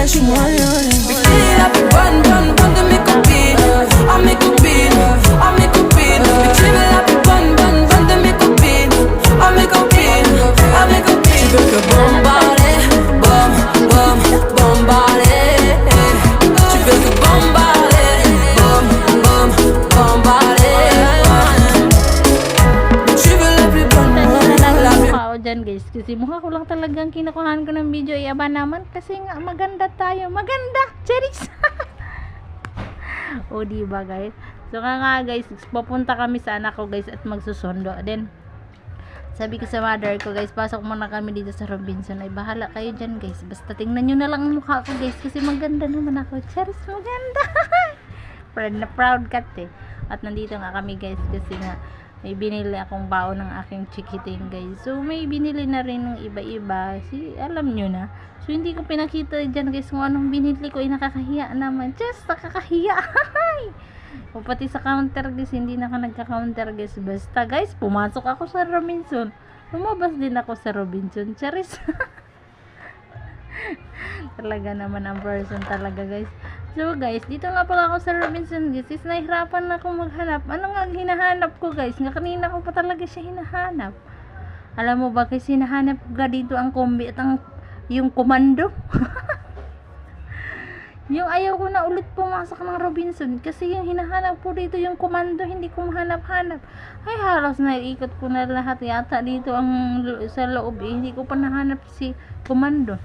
je suis moyen. Bikini la plus bonne de mes copines. À mes copines, à mes copines. Bikini la plus bonne de mes copines. À mes copines, à mes copines. Tu veux que bombarder, bom, bom, bombarder. Tu veux que bombarder, bom, bom, bombarder. Tu veux la plus bonne, la plus Ako dyan guys, kasi mukha ko lang talagang kinukuhaan ko ng video, iaba naman kasi nga maganda tayo, maganda, cheris. O diba guys, so nga guys, papunta kami sa anak ko guys at magsusundo. Then sabi ko sa mother ko guys, pasok muna kami dito sa Robinson, ay bahala kayo dyan guys, basta tingnan nyo na lang ang mukha ko guys, kasi maganda naman ako, cheris, maganda. Proud na proud kat eh. At nandito nga kami guys, kasi nga may binili akong baon ng aking chikiting guys. So may binili na rin ng iba-iba. Alam nyo na. So hindi ko pinakita dyan guys kung anong binili ko. Ay nakakahiya naman. Just nakakahiya. O pati sa counter guys, hindi na ka nagka-counter guys. Basta guys, pumasok ako sa Robinson. Lumabas din ako sa Robinson. Charis. Talaga naman ang person talaga guys. So guys, dito nga pala ako sa Robinson guys, is nahihirapan na akong maghanap. Ano nga hinahanap ko guys? Nga kanina ko pa talaga siya hinahanap. Alam mo ba guys, hinahanap ko ga dito ang kombi at yung komando. Yung ayaw ko na ulit pumasok ng Robinson kasi yung hinahanap ko dito yung komando, hindi ko mahanap-hanap. Ay halos naiikot ko na lahat yata dito ang sa loob eh. Hindi ko pa nahanap si komando.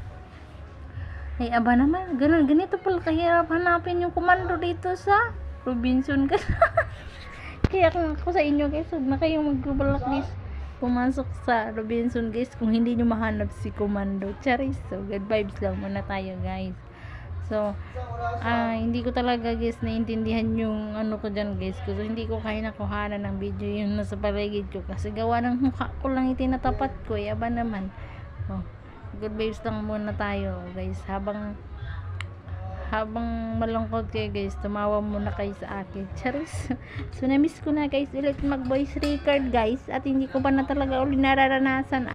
Ay aba naman, ganito pala kahirap hanapin yung komando dito sa Robinson guys. Kaya kung ako sa inyo guys, huwag na kayong magbabalak guys pumasok sa Robinson guys kung hindi nyo mahanap si komando. Charis. So good vibes lang muna tayo guys. So hindi ko talaga guys naintindihan yung ano ko dyan guys, kasi hindi ko kaya nakuhanan ng video yung nasa paligid ko kasi gawa ng mukha ko lang itinatapat ko. Aba naman. Good vibes lang muna tayo guys, habang malungkot kayo guys, tumawa muna kayo sa akin. Charis. So na-miss ko na guys ulit mag voice record guys, at hindi ko pa na talaga ulit nararanasan.